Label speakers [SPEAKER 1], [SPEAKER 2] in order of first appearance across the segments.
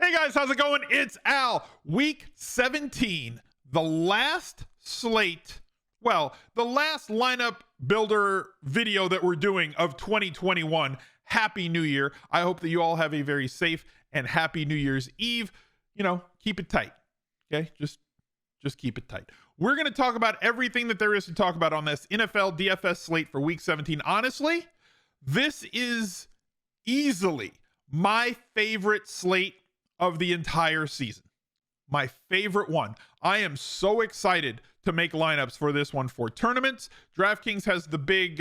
[SPEAKER 1] Hey guys, how's it going? It's Al. Week 17, the last slate, well, the last lineup builder video that we're doing of 2021. Happy New Year. I hope that you all have a very safe and happy New Year's Eve. You know, keep it tight. Okay? Just keep it tight. We're going to talk about everything that there is to talk about on this NFL DFS slate for week 17. Honestly, this is easily my favorite slate of the entire season. My favorite one. I am so excited to make lineups for this one for tournaments. DraftKings has the big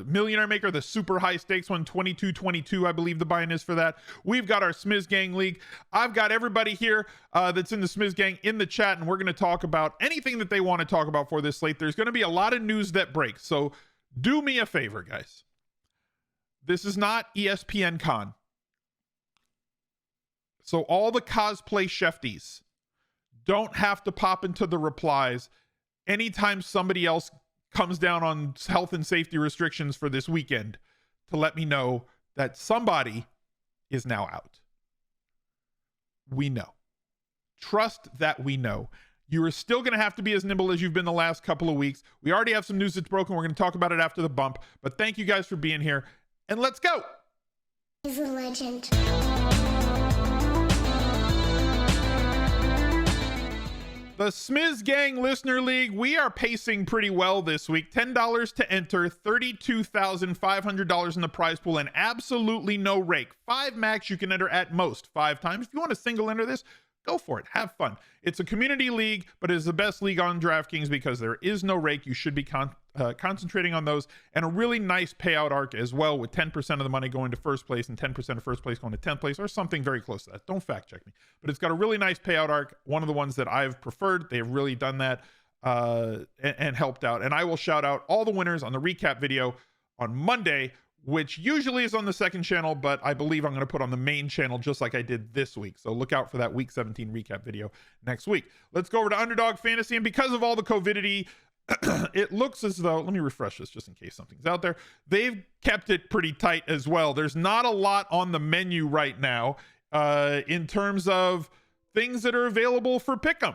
[SPEAKER 1] millionaire maker, the super high stakes one, 22-22, I believe the buy-in is for that. We've got our Smiz Gang League. I've got everybody here that's in the Smiz Gang in the chat, and we're going to talk about anything that they want to talk about for this slate. There's going to be a lot of news that breaks, so do me a favor, guys. This is not ESPN Con. So all the cosplay chefties don't have to pop into the replies anytime somebody else comes down on health and safety restrictions for this weekend to let me know that somebody is now out. We know. Trust that we know. You are still going to have to be as nimble as you've been the last couple of weeks. We already have some news that's broken. We're going to talk about it after the bump. But thank you guys for being here. And let's go.
[SPEAKER 2] He's a legend.
[SPEAKER 1] The Smiz Gang Listener League, we are pacing pretty well this week. $10 to enter, $32,500 in the prize pool, and absolutely no rake. 5 max you can enter at most 5 times. If you want to single enter this, go for it. Have fun. It's a community league, but it is the best league on DraftKings because there is no rake. You should be concentrating on those, and a really nice payout arc as well, with 10% of the money going to first place and 10% of first place going to 10th place, or something very close to that. Don't fact check me, but it's got a really nice payout arc. One of the ones that I've preferred. They've really done that and helped out. And I will shout out all the winners on the recap video on Monday, which usually is on the second channel, but I believe I'm going to put on the main channel just like I did this week. So look out for that week 17 recap video next week. Let's go over to Underdog Fantasy. And because of all the COVIDity, it looks as though, let me refresh this just in case something's out there. They've kept it pretty tight as well. There's not a lot on the menu right now in terms of things that are available for Pick'em.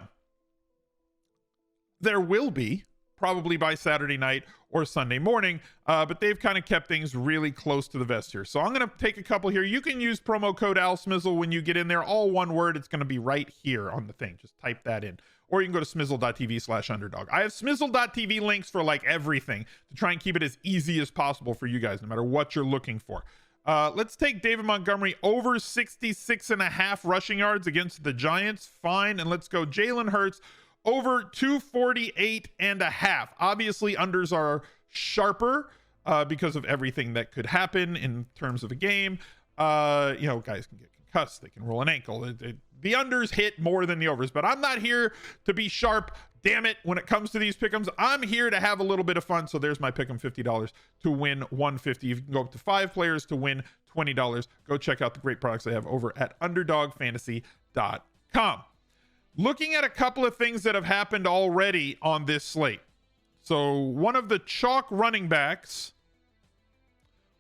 [SPEAKER 1] There will be, probably by Saturday night or Sunday morning, but they've kind of kept things really close to the vest here. So I'm going to take a couple here. You can use promo code ALSMizzle when you get in there. All one word. It's going to be right here on the thing. Just type that in. Or you can go to smizzle.tv/underdog. I have smizzle.tv links for like everything to try and keep it as easy as possible for you guys, no matter what you're looking for. Let's take David Montgomery over 66.5 rushing yards against the Giants. Fine. And let's go Jalen Hurts over 248.5. Obviously, unders are sharper because of everything that could happen in terms of a game. Guys can get concussed. They can roll an ankle. The unders hit more than the overs, but I'm not here to be sharp. Damn it. When it comes to these pick'ems, I'm here to have a little bit of fun. So there's my pick'em, $50 to win $150. You can go up to 5 players to win $20. Go check out the great products they have over at underdogfantasy.com. Looking at a couple of things that have happened already on this slate. So one of the chalk running backs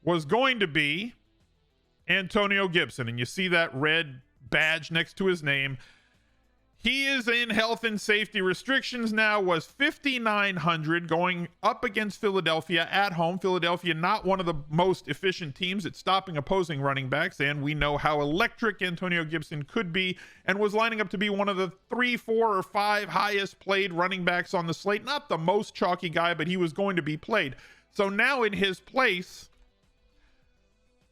[SPEAKER 1] was going to be Antonio Gibson, and you see that red badge next to his name. He is in health and safety restrictions now, was 5,900 going up against Philadelphia at home. Philadelphia, not one of the most efficient teams at stopping opposing running backs, and we know how electric Antonio Gibson could be, and was lining up to be one of the 3, 4, or 5 highest played running backs on the slate. Not the most chalky guy, but he was going to be played. So now in his place,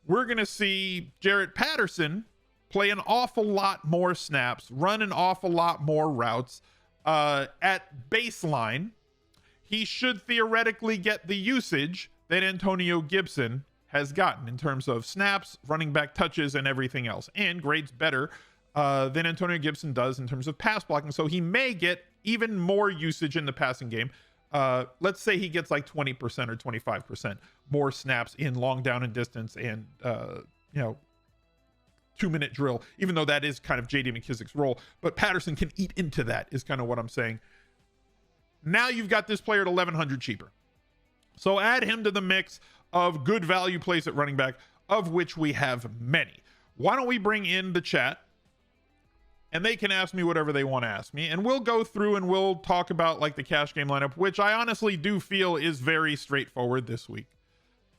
[SPEAKER 1] we're going to see Jarrett Patterson play an awful lot more snaps, run an awful lot more routes. At baseline, he should theoretically get the usage that Antonio Gibson has gotten in terms of snaps, running back touches, and everything else, and grades better than Antonio Gibson does in terms of pass blocking. So he may get even more usage in the passing game. Let's say he gets like 20% or 25% more snaps in long down and distance and 2-minute drill, even though that is kind of JD McKissick's role. But Patterson can eat into that, is kind of what I'm saying. Now you've got this player at 1,100 cheaper. So add him to the mix of good value plays at running back, of which we have many. Why don't we bring in the chat and they can ask me whatever they want to ask me, and we'll go through and we'll talk about like the cash game lineup, which I honestly do feel is very straightforward this week.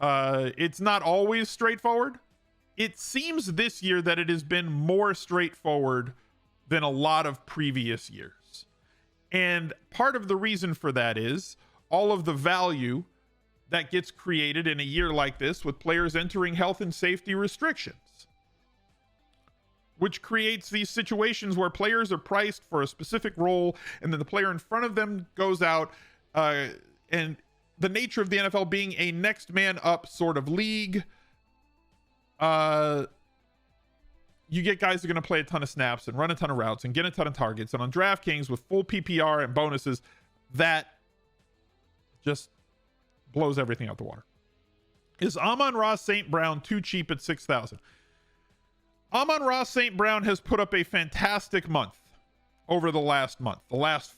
[SPEAKER 1] It's not always straightforward. It seems this year that it has been more straightforward than a lot of previous years. And part of the reason for that is all of the value that gets created in a year like this with players entering health and safety restrictions, which creates these situations where players are priced for a specific role and then the player in front of them goes out, and the nature of the NFL being a next man up sort of league, you get guys who are going to play a ton of snaps and run a ton of routes and get a ton of targets. And on DraftKings with full PPR and bonuses, that just blows everything out the water. Is Amon-Ra St. Brown too cheap at 6,000? Amon-Ra St. Brown has put up a fantastic month over the last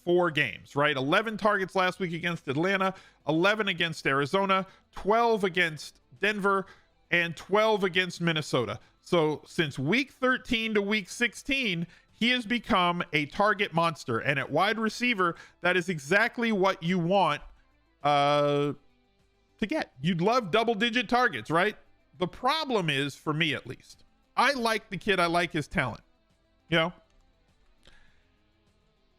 [SPEAKER 1] 4 games, right? 11 targets last week against Atlanta, 11 against Arizona, 12 against Denver, and 12 against Minnesota. So since week 13 to week 16, he has become a target monster. And at wide receiver, that is exactly what you want to get. You'd love double-digit targets, right? The problem is, for me at least, I like the kid. I like his talent, you know?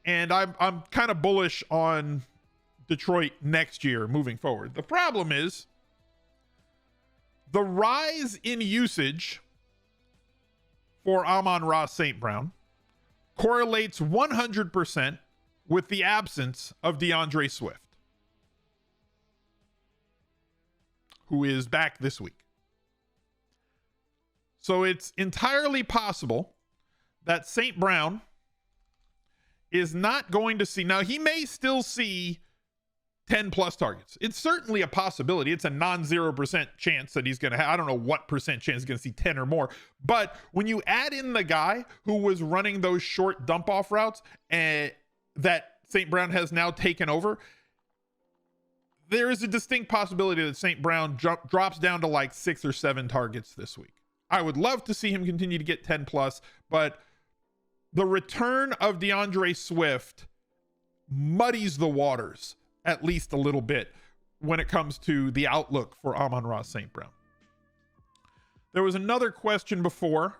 [SPEAKER 1] And I'm kind of bullish on Detroit next year moving forward. The problem is the rise in usage for Amon-Ra St. Brown correlates 100% with the absence of DeAndre Swift, who is back this week. So it's entirely possible that St. Brown is not going to see. Now, he may still see 10 plus targets. It's certainly a possibility. It's a non-0% chance that he's going to have. I don't know what percent chance he's going to see 10 or more. But when you add in the guy who was running those short dump off routes that St. Brown has now taken over, there is a distinct possibility that St. Brown drops down to like 6 or 7 targets this week. I would love to see him continue to get 10 plus, but the return of DeAndre Swift muddies the waters at least a little bit when it comes to the outlook for Amon-Ra St. Brown. There was another question before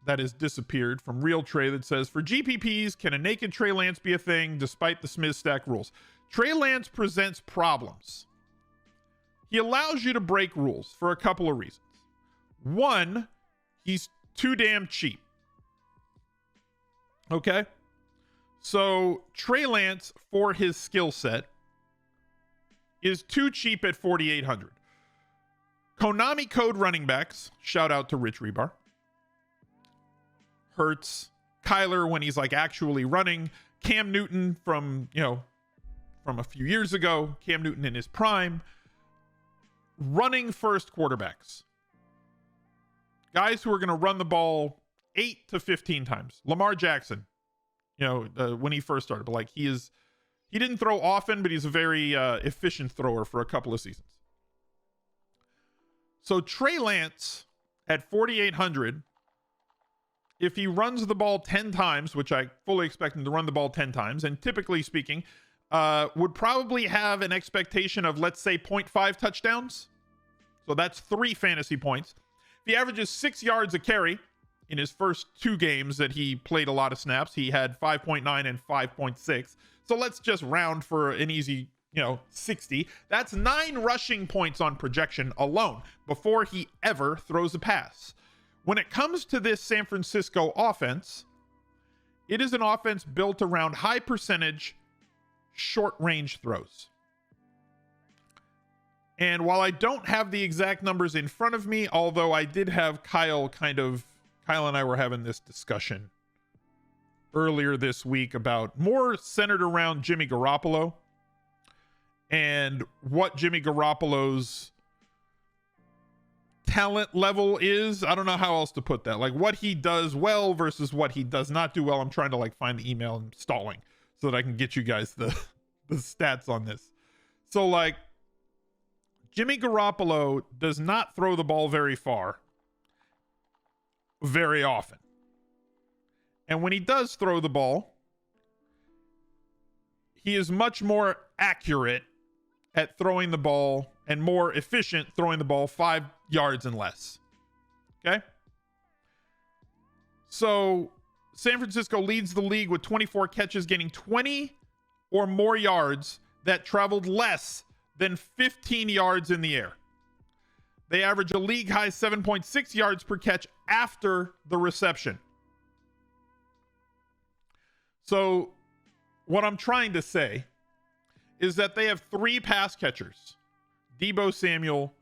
[SPEAKER 1] that has disappeared from Real Trey that says, for GPPs, can a naked Trey Lance be a thing despite the Smith stack rules? Trey Lance presents problems. He allows you to break rules for a couple of reasons. One, he's too damn cheap. Okay? So Trey Lance, for his skill set, is too cheap at 4,800. Konami code running backs, shout out to Rich Rebar, Hurts, Kyler when he's like actually running, Cam Newton from a few years ago, Cam Newton in his prime, running first quarterbacks, guys who are going to run the ball 8 to 15 times. Lamar Jackson, when he first started, but he didn't throw often, but he's a very efficient thrower for a couple of seasons. So Trey Lance at 4,800, if he runs the ball 10 times, which I fully expect him to run the ball 10 times, and typically speaking, would probably have an expectation of, let's say, 0.5 touchdowns. So that's 3 fantasy points. If he averages 6 yards a carry in his first 2 games that he played a lot of snaps, he had 5.9 and 5.6. So let's just round for an easy, 60. That's 9 rushing points on projection alone before he ever throws a pass. When it comes to this San Francisco offense, it is an offense built around high percentage short range throws. And while I don't have the exact numbers in front of me, although I did have Kyle and I were having this discussion earlier this week about more centered around Jimmy Garoppolo and what Jimmy Garoppolo's talent level is. I don't know how else to put that. Like what he does well versus what he does not do well. I'm trying to find the email and stalling so that I can get you guys the stats on this. So Jimmy Garoppolo does not throw the ball very far very often. And when he does throw the ball, he is much more accurate at throwing the ball and more efficient throwing the ball 5 yards and less. Okay? So San Francisco leads the league with 24 catches, gaining 20 or more yards that traveled less than 15 yards in the air. They average a league high 7.6 yards per catch after the reception. So what I'm trying to say is that they have 3 pass catchers: Deebo Samuel,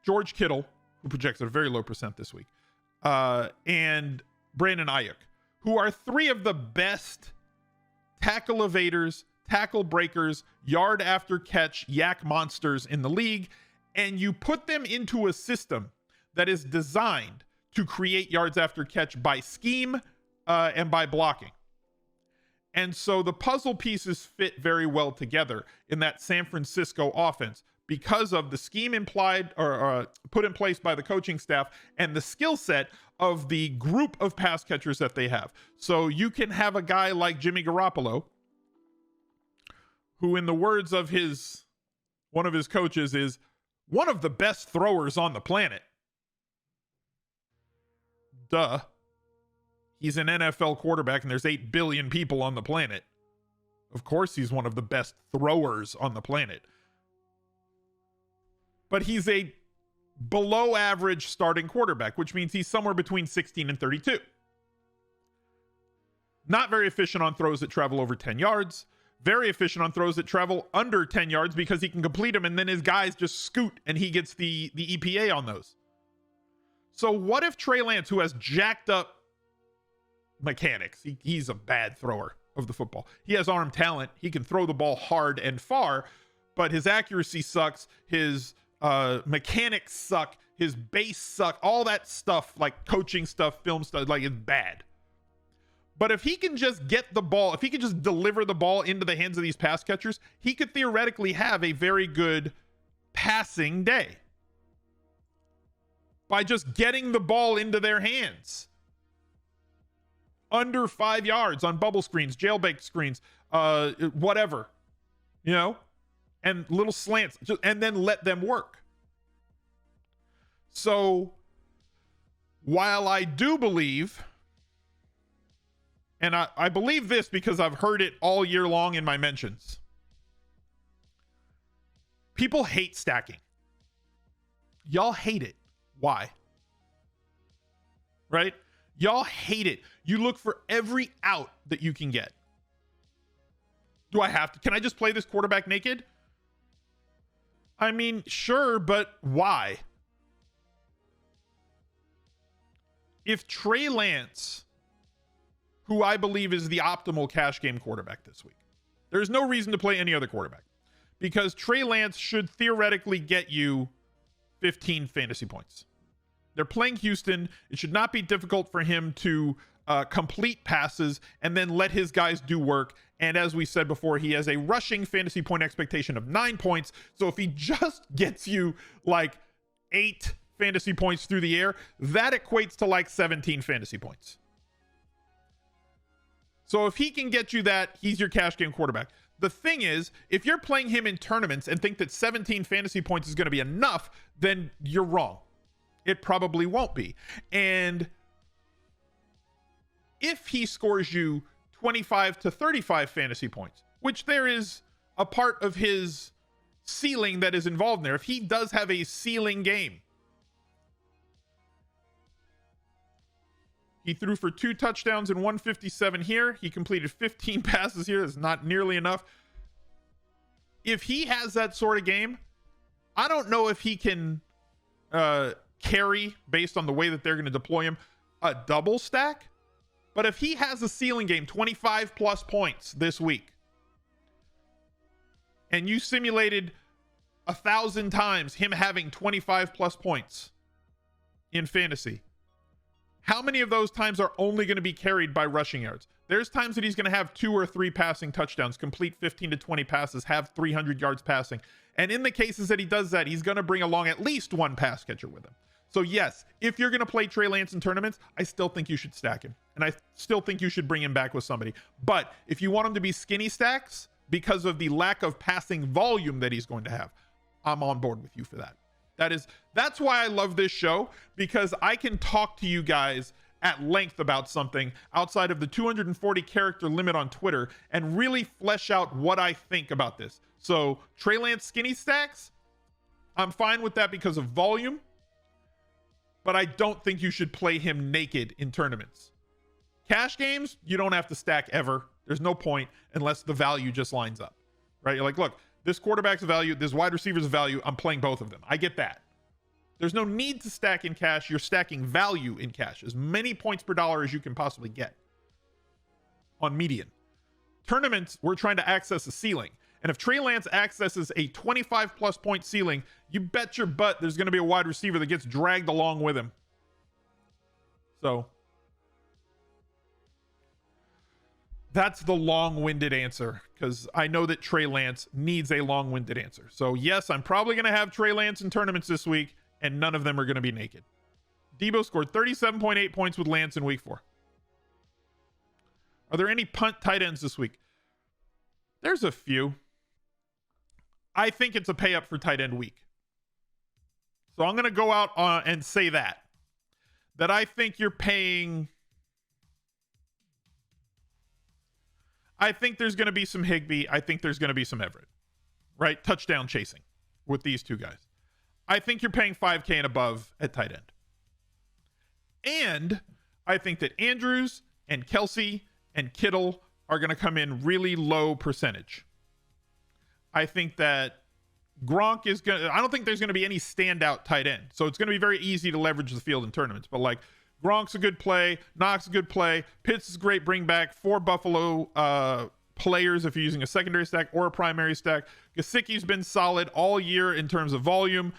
[SPEAKER 1] George Kittle, who projects at a very low percent this week, and Brandon Ayuk, who are 3 of the best tackle evaders, tackle breakers, yard after catch, yak monsters in the league. And you put them into a system that is designed to create yards after catch by scheme and by blocking. And so the puzzle pieces fit very well together in that San Francisco offense because of the scheme implied or put in place by the coaching staff and the skill set of the group of pass catchers that they have. So you can have a guy like Jimmy Garoppolo, who, in the words of one of his coaches, is one of the best throwers on the planet. Duh. He's an NFL quarterback and there's 8 billion people on the planet. Of course he's one of the best throwers on the planet. But he's a below average starting quarterback, which means he's somewhere between 16 and 32. Not very efficient on throws that travel over 10 yards. Very efficient on throws that travel under 10 yards because he can complete them and then his guys just scoot and he gets the EPA on those. So what if Trey Lance, who has jacked up mechanics, he's a bad thrower of the football. He has arm talent. He can throw the ball hard and far, but his accuracy sucks. His mechanics suck. His base suck. All that stuff, like coaching stuff, film stuff, like, is bad. But if he can just get the ball, if he can just deliver the ball into the hands of these pass catchers, he could theoretically have a very good passing day by just getting the ball into their hands. Under 5 yards on bubble screens, jailbait screens, whatever, and little slants, and then let them work. So while I do believe, and I believe this because I've heard it all year long in my mentions, people hate stacking. Y'all hate it. Why? Right? Y'all hate it. You look for every out that you can get. Do I have to? Can I just play this quarterback naked? I mean, sure, but why? If Trey Lance, who I believe is the optimal cash game quarterback this week, there's no reason to play any other quarterback because Trey Lance should theoretically get you 15 fantasy points. They're playing Houston. It should not be difficult for him to complete passes and then let his guys do work. And as we said before, he has a rushing fantasy point expectation of 9 points. So if he just gets you like 8 fantasy points through the air, that equates to like 17 fantasy points. So if he can get you that, he's your cash game quarterback. The thing is, if you're playing him in tournaments and think that 17 fantasy points is going to be enough, then you're wrong. It probably won't be. And if he scores you 25 to 35 fantasy points, which there is a part of his ceiling that is involved in there, if he does have a ceiling game, he threw for 2 touchdowns and 157 here. He completed 15 passes here. That's not nearly enough. If he has that sort of game, I don't know if he can carry, based on the way that they're going to deploy him, a double stack. But if he has a ceiling game, 25 plus points this week, and you simulated 1,000 times him having 25 plus points in fantasy, how many of those times are only going to be carried by rushing yards? There's times that he's going to have 2 or 3 passing touchdowns, complete 15 to 20 passes, have 300 yards passing. And in the cases that he does that, he's going to bring along at least 1 pass catcher with him. So yes, if you're going to play Trey Lance in tournaments, I still think you should stack him. And I still think you should bring him back with somebody. But if you want him to be skinny stacks because of the lack of passing volume that he's going to have, I'm on board with you for that. That's why I love this show, because I can talk to you guys at length about something outside of the 240 character limit on Twitter and really flesh out what I think about this. So Trey Lance skinny stacks, I'm fine with that because of volume, but I don't think you should play him naked in tournaments. Cash games, you don't have to stack ever. There's no point unless the value just lines up, right? You're like, look, this quarterback's a value, this wide receiver's a value, I'm playing both of them. I get that. There's no need to stack in cash. You're stacking value in cash, as many points per dollar as you can possibly get on median. Tournaments, we're trying to access a ceiling. And if Trey Lance accesses a 25 plus point ceiling, you bet your butt there's going to be a wide receiver that gets dragged along with him. So that's the long-winded answer, because I know that Trey Lance needs a long-winded answer. So yes, I'm probably going to have Trey Lance in tournaments this week, and none of them are going to be naked. Debo scored 37.8 points with Lance in week 4. Are there any punt tight ends this week? There's a few. I think it's a pay up for tight end week. So I'm going to go out and say that I think you're paying. I think there's going to be some Higbee. I think there's going to be some Everett, right? Touchdown chasing with these two guys. I think you're paying $5K and above at tight end. And I think that Andrews and Kelsey and Kittle are going to come in really low percentage. I think that Gronk is going to, I don't think there's going to be any standout tight end. So it's going to be very easy to leverage the field in tournaments. But like Gronk's a good play. Knox a good play. Pitts is a great bring back. 4 Buffalo players if you're using a secondary stack or a primary stack. Gesicki's been solid all year in terms of volume.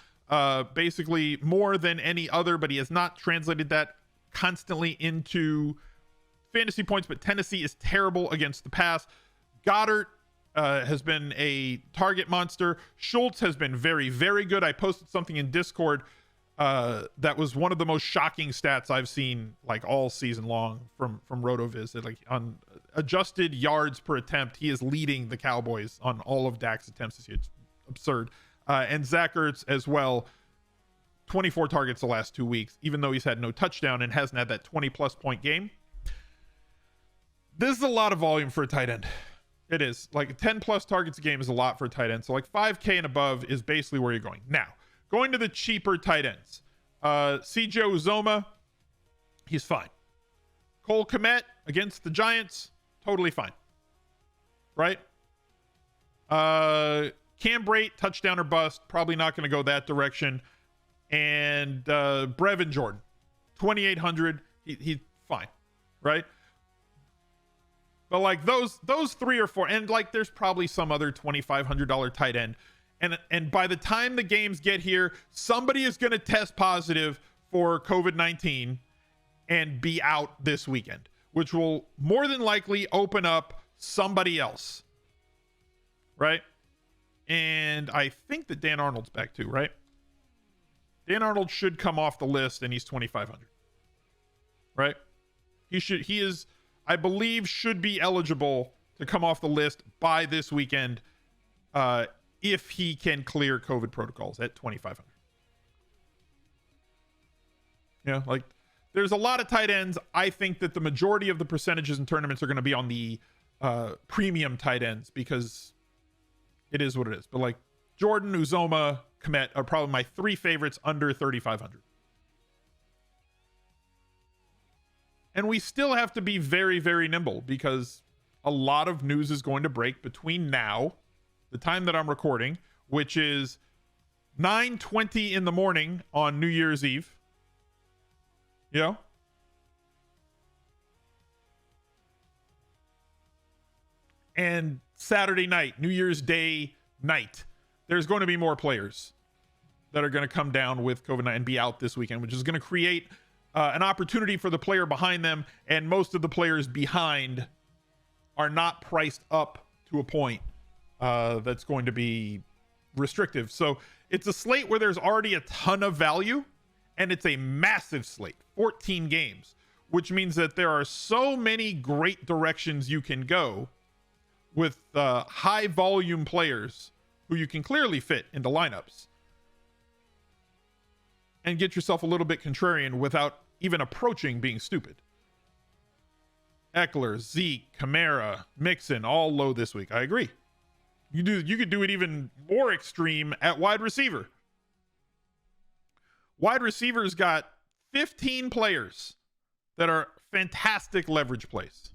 [SPEAKER 1] Basically more than any other, but he has not translated that constantly into fantasy points. But Tennessee is terrible against the pass. Goddard has been a target monster. Schultz has been very, very good. I posted something in Discord that was one of the most shocking stats I've seen like all season long from RotoViz. Like on adjusted yards per attempt, he is leading the Cowboys on all of Dak's attempts this year. It's absurd. And Zach Ertz as well, 24 targets the last 2 weeks, even though he's had no touchdown and hasn't had that 20 plus point game. This is a lot of volume for a tight end. It is. Like 10 plus targets a game is a lot for a tight end. So like 5K and above is basically where you're going. Now, going to the cheaper tight ends. CJ Uzoma, he's fine. Cole Kmet against the Giants, totally fine. Right? Cam Brate, touchdown or bust, probably not going to go that direction. And Brevin Jordan, 2,800, he's fine. Right? But like those 3 or 4, and like there's probably some other $2,500 tight end. And by the time the games get here, somebody is going to test positive for COVID-19 and be out this weekend, which will more than likely open up somebody else. Right? And I think that Dan Arnold's back too, right? Dan Arnold should come off the list and he's 2,500. Right? He is, I believe, should be eligible to come off the list by this weekend if he can clear COVID protocols at 2,500. Yeah, like there's a lot of tight ends. I think that the majority of the percentages in tournaments are going to be on the premium tight ends because it is what it is. But like Jordan, Uzoma, Kmet are probably my 3 favorites under 3,500. And we still have to be very, very nimble because a lot of news is going to break between now, the time that I'm recording, which is 9:20 in the morning on New Year's Eve. You know? And Saturday night, New Year's Day night, there's going to be more players that are going to come down with COVID-19 and be out this weekend, which is going to create an opportunity for the player behind them, and most of the players behind are not priced up to a point that's going to be restrictive. So it's a slate where there's already a ton of value, And it's a massive slate, 14 games, which means that there are so many great directions you can go with high volume players who you can clearly fit into lineups and get yourself a little bit contrarian without even approaching being stupid. Eckler, Zeke, Kamara, Mixon, all low this week. I agree. You could do it even more extreme at wide receiver. Wide receivers got 15 players that are fantastic leverage plays.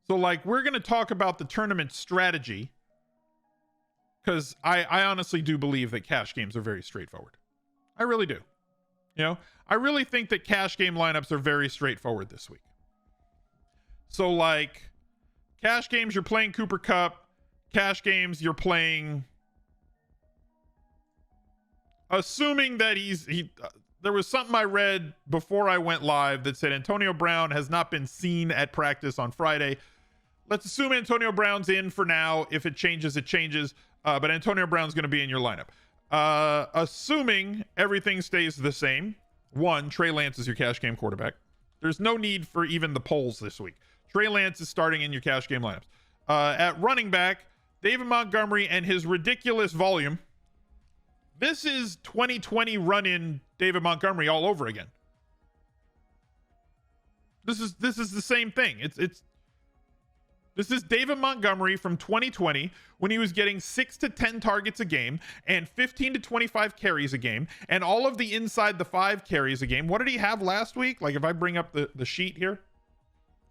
[SPEAKER 1] So, like, we're going to talk about the tournament strategy because I honestly do believe that cash games are very straightforward. I really do. You know, I really think that cash game lineups are very straightforward this week. So, like, cash games, you're playing Cooper Kupp. Cash games, you're playing... Assuming that there was something I read before I went live that said Antonio Brown has not been seen at practice on Friday. Let's assume Antonio Brown's in for now. If it changes, it changes. But Antonio Brown's going to be in your lineup. Assuming everything stays the same. One, Trey Lance is your cash game quarterback. There's no need for even the polls this week. Trey Lance is starting in your cash game lineups. At running back, David Montgomery and his ridiculous volume. This is 2020 run-in David Montgomery all over again. This is the same thing. This is David Montgomery from 2020 when he was getting 6 to 10 targets a game and 15 to 25 carries a game and all of the inside the 5 carries a game. What did he have last week? Like, if I bring up the sheet here,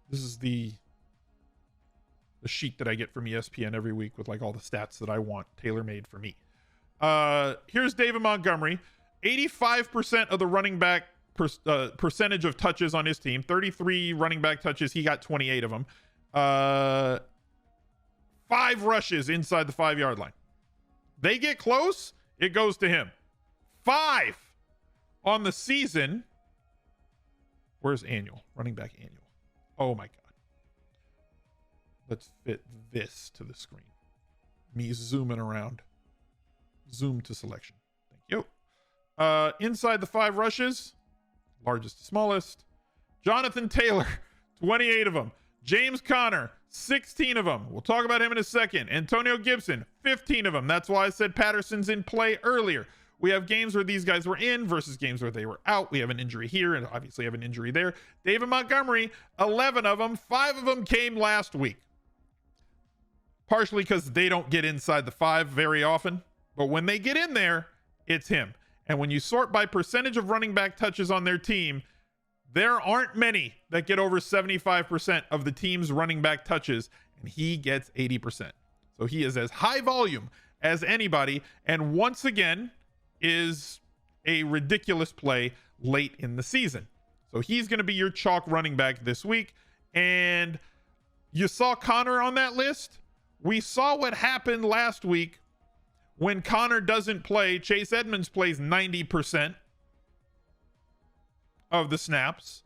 [SPEAKER 1] this is the sheet that I get from ESPN every week with like all the stats that I want tailor-made for me. Here's David Montgomery, 85% of the running back percentage of touches on his team, 33 running back touches. He got 28 of them. 5 rushes inside the 5-yard line. They get close, it goes to him. 5 on the season. Where's annual? Running back annual. Oh my God. Let's fit this to the screen. Me zooming around. Zoom to selection. Thank you. Inside the 5 rushes, largest to smallest. Jonathan Taylor, 28 of them. James Conner, 16 of them. We'll talk about him in a second. Antonio Gibson, 15 of them. That's why I said Patterson's in play earlier. We have games where these guys were in versus games where they were out. We have an injury here and obviously have an injury there. David Montgomery, 11 of them. 5 of them came last week. Partially because they don't get inside the 5 very often. But when they get in there, it's him. And when you sort by percentage of running back touches on their team, there aren't many that get over 75% of the team's running back touches, and he gets 80%. So he is as high volume as anybody, and once again is a ridiculous play late in the season. So he's going to be your chalk running back this week. And you saw Connor on that list. We saw what happened last week when Connor doesn't play. Chase Edmonds plays 90% of the snaps,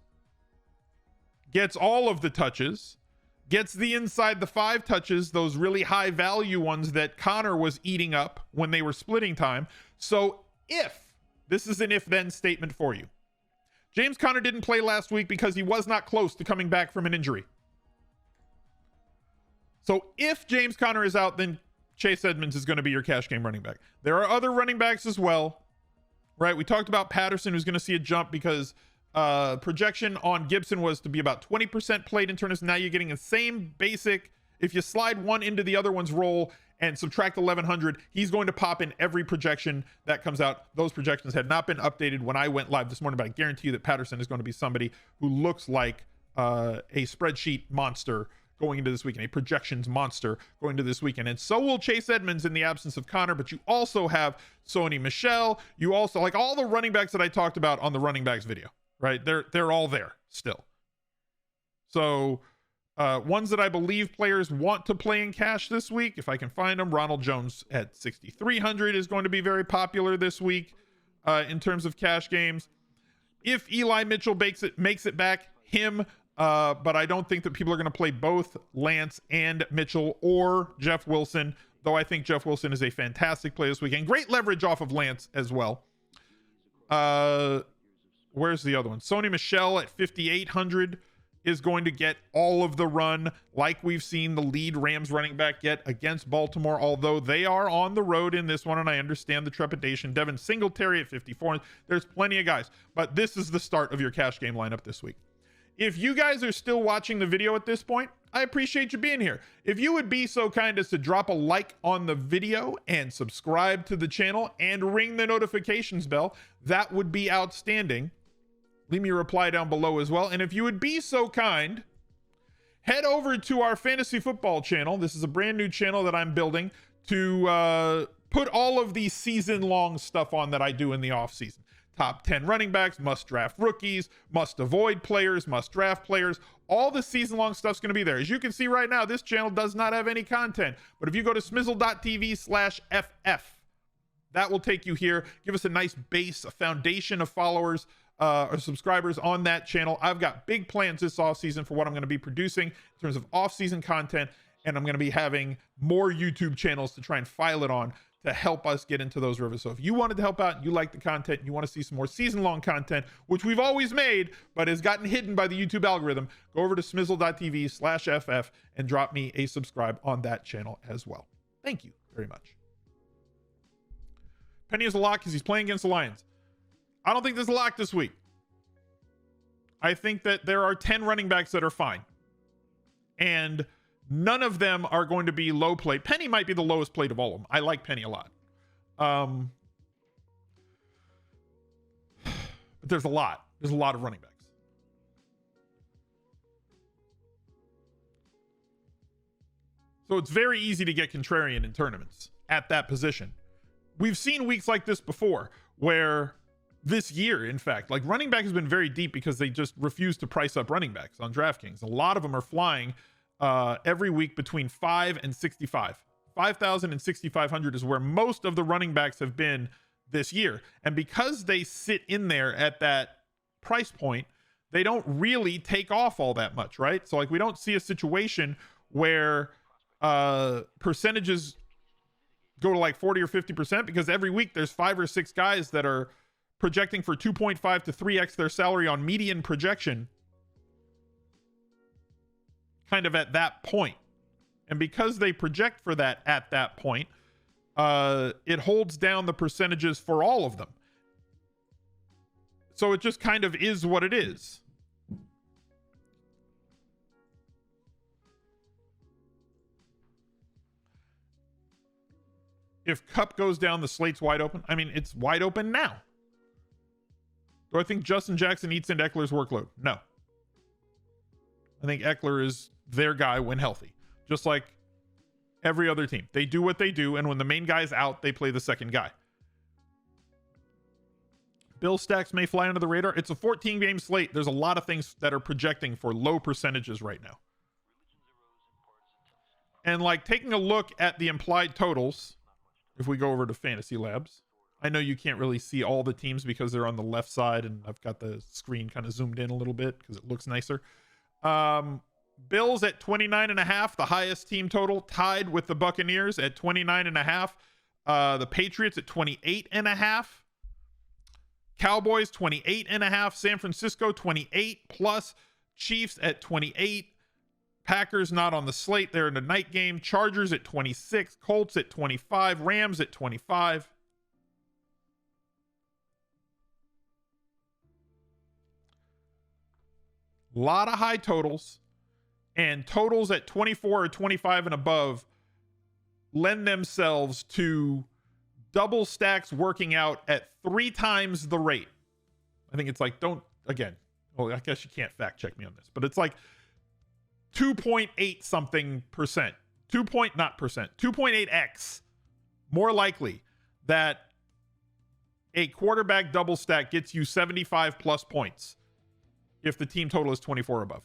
[SPEAKER 1] gets all of the touches, gets the inside the 5 touches, those really high value ones that Connor was eating up when they were splitting time. So this is an if-then statement for you. James Conner didn't play last week because he was not close to coming back from an injury. So if James Conner is out, then Chase Edmonds is going to be your cash game running back. There are other running backs as well, right? We talked about Patterson, who's going to see a jump because projection on Gibson was to be about 20% played in tournaments. Now you're getting the same basic. If you slide one into the other one's role and subtract 1,100, he's going to pop in every projection that comes out. Those projections had not been updated when I went live this morning, but I guarantee you that Patterson is going to be somebody who looks like a spreadsheet monster going into this weekend, a projections monster going into this weekend. And so will Chase Edmonds in the absence of Connor, but you also have Sony Michel. You also, like all the running backs that I talked about on the running backs video, right? They're all there still. So ones that I believe players want to play in cash this week, if I can find them, Ronald Jones at 6,300 is going to be very popular this week in terms of cash games. If Eli Mitchell makes it back, him. But I don't think that people are going to play both Lance and Mitchell or Jeff Wilson, though I think Jeff Wilson is a fantastic play this weekend. Great leverage off of Lance as well. Where's the other one? Sony Michel at 5,800 is going to get all of the run, like we've seen the lead Rams running back get against Baltimore, although they are on the road in this one, and I understand the trepidation. Devin Singletary at 54. There's plenty of guys, but this is the start of your cash game lineup this week. If you guys are still watching the video at this point, I appreciate you being here. If you would be so kind as to drop a like on the video and subscribe to the channel and ring the notifications bell, that would be outstanding. Leave me a reply down below as well. And if you would be so kind, head over to our fantasy football channel. This is a brand new channel that I'm building to put all of the season-long stuff on that I do in the offseason. Top 10 running backs, must draft rookies, must avoid players, must draft players. All the season-long stuff's going to be there. As you can see right now, this channel does not have any content. But if you go to smizzle.tv/FF, that will take you here. Give us a nice base, a foundation of followers or subscribers on that channel. I've got big plans this offseason for what I'm going to be producing in terms of off-season content, and I'm going to be having more YouTube channels to try and file it on to help us get into those rivers. So if you wanted to help out and you like the content and you want to see some more season-long content, which we've always made but has gotten hidden by the YouTube algorithm, go over to smizzle.tv/FF and drop me a subscribe on that channel as well. Thank you very much. Penny is a lock because he's playing against the Lions. I don't think there's a lock this week. I think that there are 10 running backs that are fine. And none of them are going to be low played. Penny might be the lowest played of all of them. I like Penny a lot. But there's a lot. There's a lot of running backs. So it's very easy to get contrarian in tournaments at that position. We've seen weeks like this before where this year, in fact, like running back has been very deep because they just refuse to price up running backs on DraftKings. A lot of them are flying every week between 5 and 65. 5,000 and 6,500 is where most of the running backs have been this year. And because they sit in there at that price point, they don't really take off all that much, right? So like we don't see a situation where percentages go to like 40 or 50% because every week there's 5 or 6 guys that are projecting for 2.5 to 3x their salary on median projection kind of at that point. And because they project for that at that point, it holds down the percentages for all of them. So it just kind of is what it is. If Cup goes down, the slate's wide open. I mean, it's wide open now. Do I think Justin Jackson eats into Eckler's workload? No. I think Eckler is their guy when healthy. Just like every other team. They do what they do, and when the main guy's out, they play the second guy. Bill stacks may fly under the radar. It's a 14-game slate. There's a lot of things that are projecting for low percentages right now. And like taking a look at the implied totals, if we go over to Fantasy Labs, I know you can't really see all the teams because they're on the left side, and I've got the screen kind of zoomed in a little bit because it looks nicer. Bills at 29.5, the highest team total, tied with the Buccaneers at 29.5. The Patriots at 28.5. Cowboys 28.5. San Francisco 28 plus. Chiefs at 28. Packers not on the slate. They're in a night game. Chargers at 26. Colts at 25. Rams at 25. A lot of high totals, and totals at 24 or 25 and above lend themselves to double stacks working out at 3 times the rate. I think it's like, well, I guess you can't fact check me on this, but it's like 2.8 something percent, 2.8x more likely that a quarterback double stack gets you 75 plus points if the team total is 24 or above.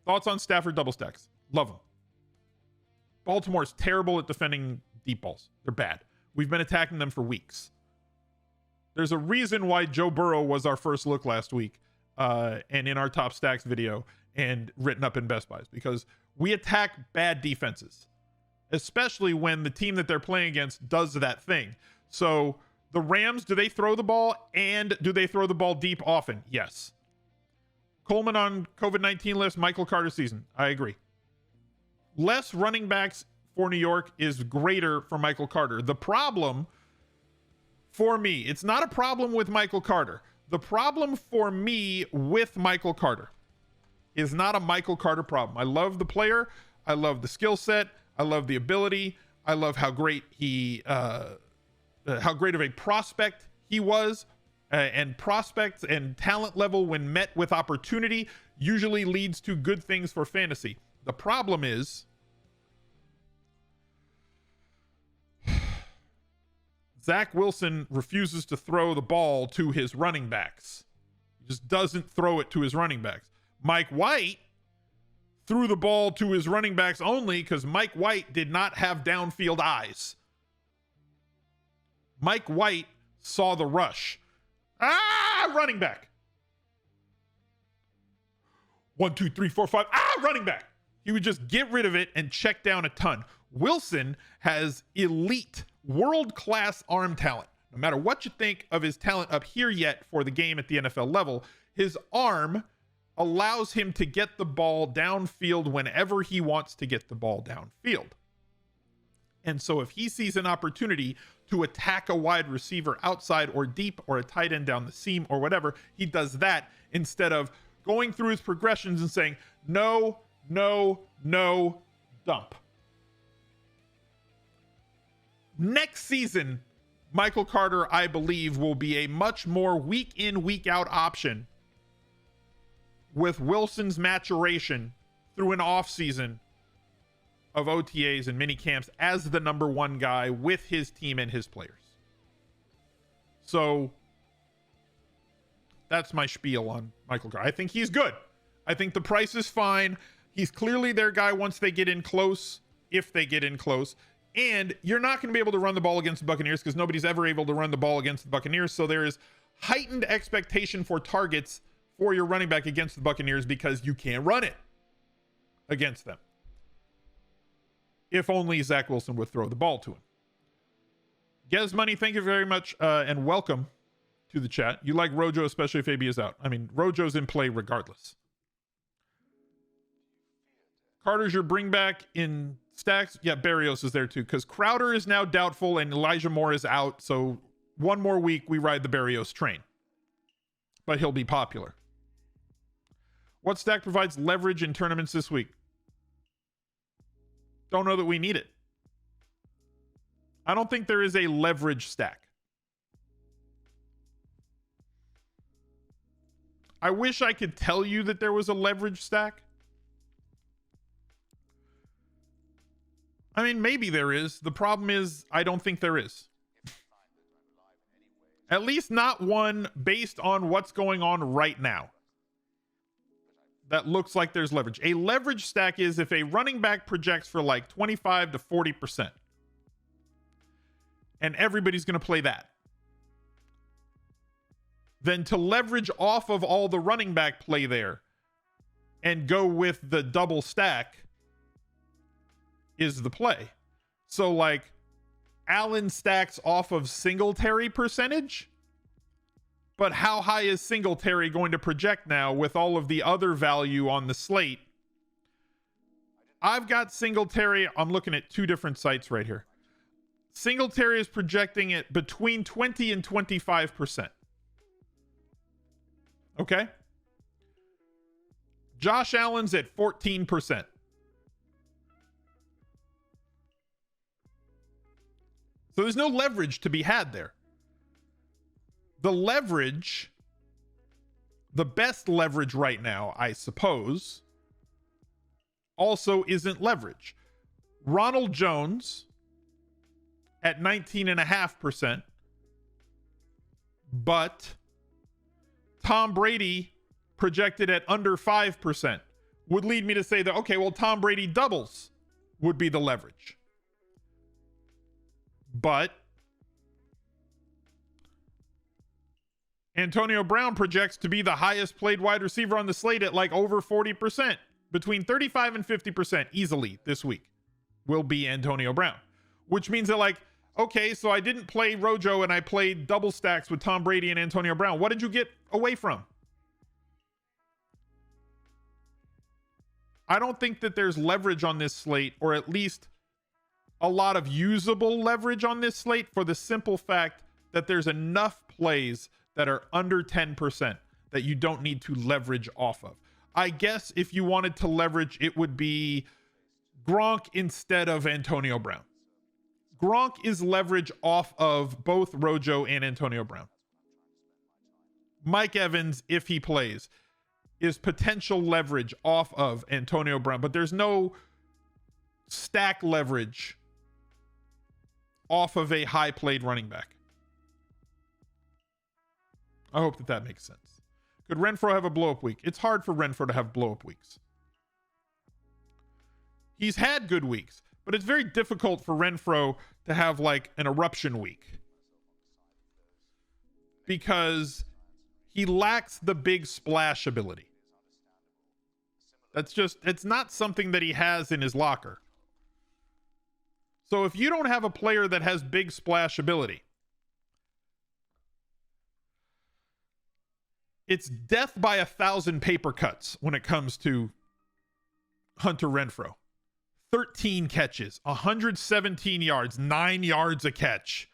[SPEAKER 1] Thoughts on Stafford double stacks? Love them. Baltimore's terrible at defending deep balls. They're bad. We've been attacking them for weeks. There's a reason why Joe Burrow was our first look last week and in our top stacks video and written up in Best Buys, because we attack bad defenses, especially when the team that they're playing against does that thing. So the Rams, do they throw the ball, and do they throw the ball deep often? Yes. Coleman on COVID-19 list, Michael Carter season. I agree. Less running backs for New York is greater for Michael Carter. The problem for me, it's not a problem with Michael Carter. The problem for me with Michael Carter is not a Michael Carter problem. I love the player. I love the skill set. I love the ability. I love how great how great of a prospect he was, and prospects and talent level when met with opportunity usually leads to good things for fantasy. The problem is Zach Wilson refuses to throw the ball to his running backs. He just doesn't throw it to his running backs. Mike White threw the ball to his running backs only because Mike White did not have downfield eyes. Mike White saw the rush. Running back. 1, 2, 3, 4, 5. Running back. He would just get rid of it and check down a ton. Wilson has elite, world-class arm talent. No matter what you think of his talent up here yet for the game at the NFL level, his arm allows him to get the ball downfield whenever he wants to get the ball downfield. And so if he sees an opportunity to attack a wide receiver outside or deep, or a tight end down the seam or whatever, he does that instead of going through his progressions and saying, no, no, no, dump. Next season, Michael Carter, I believe, will be a much more week in, week out option with Wilson's maturation through an off season of OTAs and mini camps as the number one guy with his team and his players. So that's my spiel on Michael Carter. I think he's good. I think the price is fine. He's clearly their guy once they get in close, if they get in close. And you're not going to be able to run the ball against the Buccaneers because nobody's ever able to run the ball against the Buccaneers. So there is heightened expectation for targets for your running back against the Buccaneers because you can't run it against them. If only Zach Wilson would throw the ball to him. Gez Money, thank you very much, and welcome to the chat. You like Rojo, especially if AB is out. I mean, Rojo's in play regardless. Carter's your bring back in stacks. Yeah, Barrios is there too, because Crowder is now doubtful and Elijah Moore is out. So one more week, we ride the Barrios train. But he'll be popular. What stack provides leverage in tournaments this week? Don't know that we need it. I don't think there is a leverage stack. I wish I could tell you that there was a leverage stack. I mean, maybe there is. The problem is, I don't think there is. At least not one based on what's going on right now that looks like there's leverage. A leverage stack is if a running back projects for like 25 to 40%. And everybody's going to play that. Then to leverage off of all the running back play there and go with the double stack is the play. So like Allen stacks off of Singletary percentage, but how high is Singletary going to project now with all of the other value on the slate? I've got Singletary. I'm looking at two different sites right here. Singletary is projecting it between 20 and 25%. Okay. Josh Allen's at 14%. So there's no leverage to be had there. The leverage, the best leverage right now, I suppose, also isn't leverage. Ronald Jones at 19.5%, but Tom Brady projected at under 5% would lead me to say that, okay, well, Tom Brady doubles would be the leverage. But Antonio Brown projects to be the highest played wide receiver on the slate at like over 40%, between 35 and 50% easily this week will be Antonio Brown, which means that like, okay, so I didn't play Rojo and I played double stacks with Tom Brady and Antonio Brown. What did you get away from? I don't think that there's leverage on this slate, or at least a lot of usable leverage on this slate, for the simple fact that there's enough plays that are under 10% that you don't need to leverage off of. I guess if you wanted to leverage, it would be Gronk instead of Antonio Brown. Gronk is leverage off of both Rojo and Antonio Brown. Mike Evans, if he plays, is potential leverage off of Antonio Brown, but there's no stack leverage off of a high played running back. I hope that that makes sense. Could Renfrow have a blow up week? It's hard for Renfrow to have blow up weeks. He's had good weeks, but it's very difficult for Renfrow to have like an eruption week because he lacks the big splash ability. It's not something that he has in his locker. So if you don't have a player that has big splash ability, it's death by 1,000 paper cuts when it comes to Hunter Renfrow. 13 catches, 117 yards, 9 yards a catch,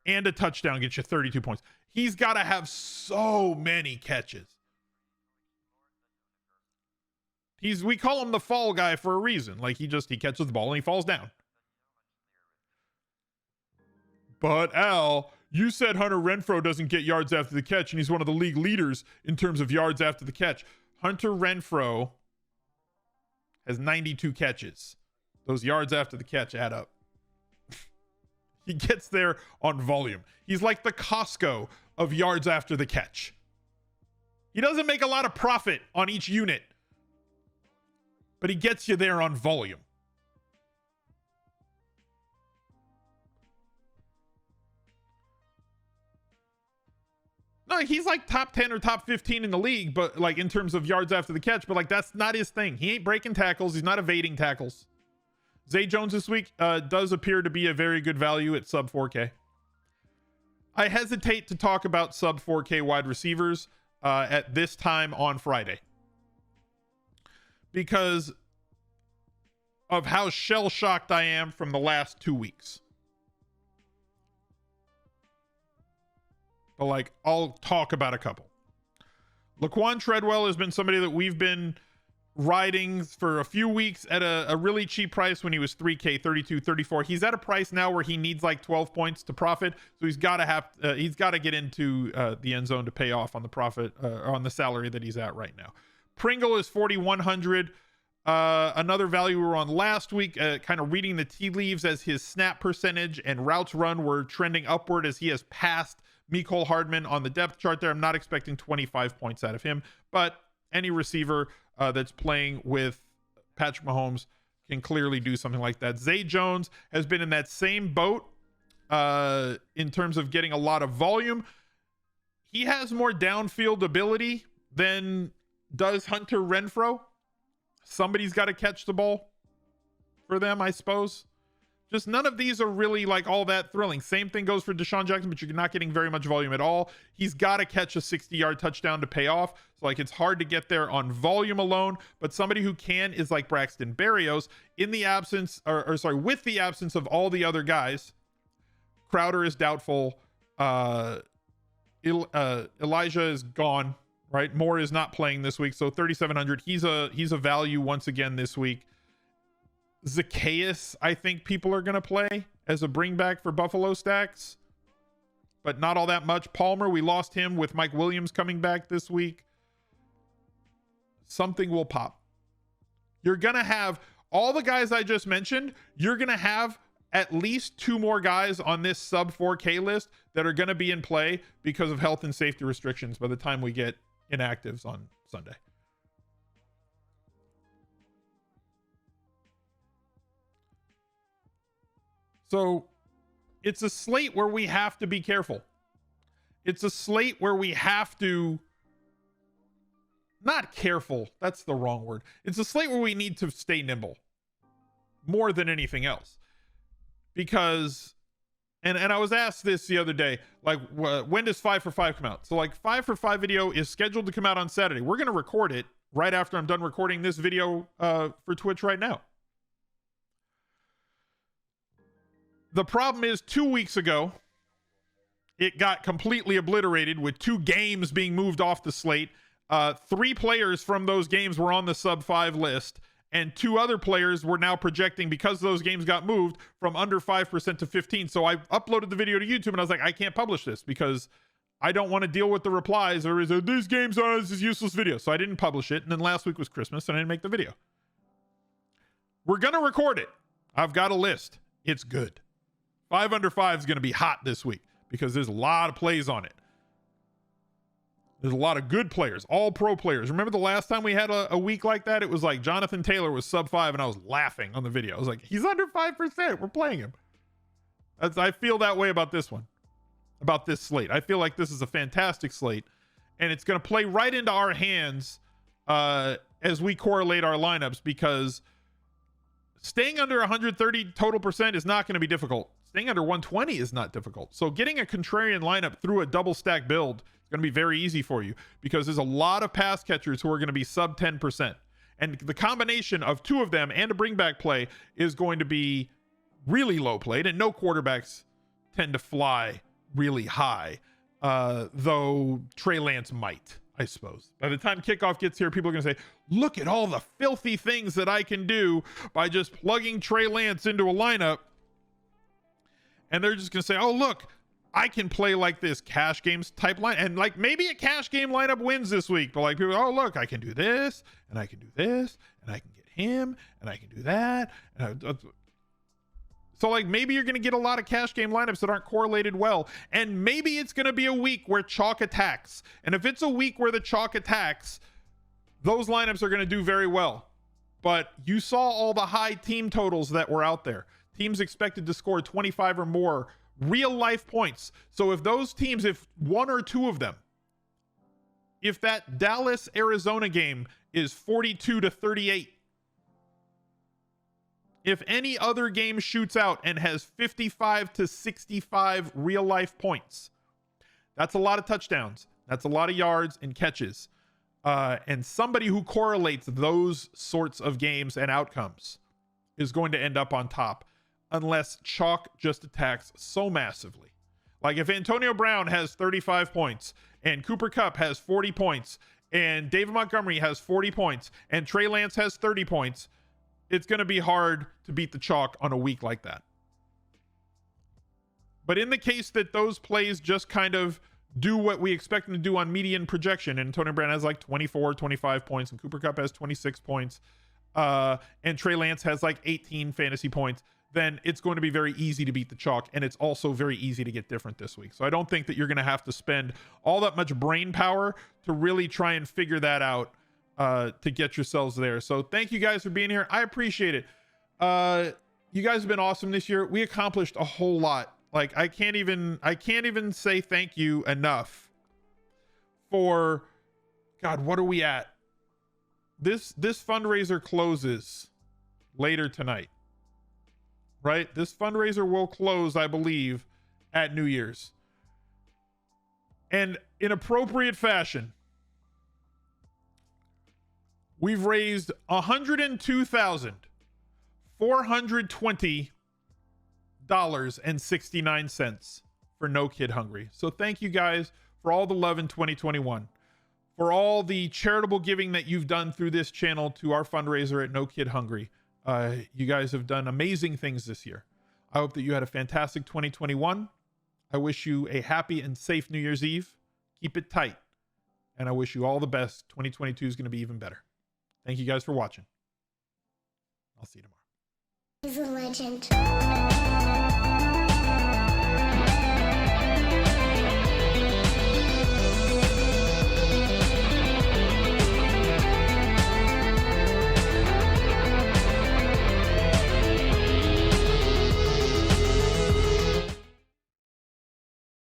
[SPEAKER 1] and a touchdown gets you 32 points. He's got to have so many catches. We call him the fall guy for a reason. Like he catches the ball and he falls down. But Al, you said Hunter Renfrow doesn't get yards after the catch, and he's one of the league leaders in terms of yards after the catch. Hunter Renfrow has 92 catches. Those yards after the catch add up. He gets there on volume. He's like the Costco of yards after the catch. He doesn't make a lot of profit on each unit, but he gets you there on volume. No, he's like top 10 or top 15 in the league, but like in terms of yards after the catch, but like that's not his thing. He ain't breaking tackles. He's not evading tackles. Zay Jones this week does appear to be a very good value at sub 4K. I hesitate to talk about sub 4K wide receivers at this time on Friday because of how shell-shocked I am from the last 2 weeks. But like, I'll talk about a couple. Laquan Treadwell has been somebody that we've been riding for a few weeks at a really cheap price when he was 3K, 32, 34. He's at a price now where he needs like 12 points to profit. So he's got to get into the end zone to pay off on the profit, on the salary that he's at right now. Pringle is 4,100. Another value we were on last week, kind of reading the tea leaves as his snap percentage and routes run were trending upward as he has passed Mecole Hardman on the depth chart there. I'm not expecting 25 points out of him, but any receiver that's playing with Patrick Mahomes can clearly do something like that. Zay Jones has been in that same boat in terms of getting a lot of volume. He has more downfield ability than does Hunter Renfrow. Somebody's got to catch the ball for them, I suppose. Just none of these are really like all that thrilling. Same thing goes for Deshaun Jackson, but you're not getting very much volume at all. He's got to catch a 60-yard touchdown to pay off. So like it's hard to get there on volume alone, but somebody who can is like Braxton Berrios in the absence with the absence of all the other guys. Crowder is doubtful. Elijah is gone, right? Moore is not playing this week. So 3,700. He's a value once again this week. Zacchaeus, I think people are going to play as a bring back for Buffalo stacks, but not all that much. Palmer, we lost him with Mike Williams coming back this week. Something will pop. You're going to have all the guys I just mentioned. You're going to have at least 2 more guys on this sub 4K list that are going to be in play because of health and safety restrictions by the time we get inactives on Sunday. So it's a slate where we have to be careful. It's a slate where we have to, not careful, that's the wrong word. It's a slate where we need to stay nimble more than anything else. Because, and I was asked this the other day, like, when does 5 for 5 come out? So like 5 for 5 video is scheduled to come out on Saturday. We're going to record it right after I'm done recording this video for Twitch right now. The problem is 2 weeks ago, it got completely obliterated with 2 games being moved off the slate. 3 players from those games were on the sub 5 list, and 2 other players were now projecting, because those games got moved, from under 5% to 15. So I uploaded the video to YouTube and I was like, I can't publish this because I don't want to deal with the replies or is it these games are this is useless video. So I didn't publish it. And then last week was Christmas and I didn't make the video. We're going to record it. I've got a list. It's good. 5 under 5 is going to be hot this week because there's a lot of plays on it. There's a lot of good players, all pro players. Remember the last time we had a week like that? It was like Jonathan Taylor was sub 5 and I was laughing on the video. I was like, he's under 5%. We're playing him. I feel that way about this one, about this slate. I feel like this is a fantastic slate and it's going to play right into our hands as we correlate our lineups, because staying under 130 total percent is not going to be difficult. Staying under 120 is not difficult. So getting a contrarian lineup through a double stack build is going to be very easy for you, because there's a lot of pass catchers who are going to be sub 10%. And the combination of 2 of them and a bring back play is going to be really low played, and no quarterbacks tend to fly really high. Though Trey Lance might, I suppose. By the time kickoff gets here, people are going to say, look at all the filthy things that I can do by just plugging Trey Lance into a lineup. And they're just going to say, oh, look, I can play like this cash games type line. And like maybe a cash game lineup wins this week. But like people, oh, look, I can do this and I can do this and I can get him and I can do that. So like maybe you're going to get a lot of cash game lineups that aren't correlated well. And maybe it's going to be a week where chalk attacks. And if it's a week where the chalk attacks, those lineups are going to do very well. But you saw all the high team totals that were out there. Teams expected to score 25 or more real life points. So if those teams, if 1 or 2 of them, if that Dallas Arizona game is 42-38, if any other game shoots out and has 55-65 real life points, that's a lot of touchdowns. That's a lot of yards and catches. And somebody who correlates those sorts of games and outcomes is going to end up on top, unless chalk just attacks so massively. Like if Antonio Brown has 35 points and Cooper Kupp has 40 points and David Montgomery has 40 points and Trey Lance has 30 points, it's going to be hard to beat the chalk on a week like that. But in the case that those plays just kind of do what we expect them to do on median projection, and Antonio Brown has like 24, 25 points and Cooper Kupp has 26 points and Trey Lance has like 18 fantasy points, then it's going to be very easy to beat the chalk. And it's also very easy to get different this week. So I don't think that you're going to have to spend all that much brain power to really try and figure that out to get yourselves there. So thank you guys for being here. I appreciate it. You guys have been awesome this year. We accomplished a whole lot. Like I can't even say thank you enough for, God, what are we at? This fundraiser closes later tonight. Right? This fundraiser will close, I believe, at New Year's. And in appropriate fashion, we've raised $102,420.69 for No Kid Hungry. So thank you guys for all the love in 2021, for all the charitable giving that you've done through this channel to our fundraiser at No Kid Hungry. You guys have done amazing things this year. I hope that you had a fantastic 2021. I wish you a happy and safe New Year's Eve. Keep it tight. And I wish you all the best. 2022 is going to be even better. Thank you guys for watching. I'll see you tomorrow.
[SPEAKER 2] He's a legend.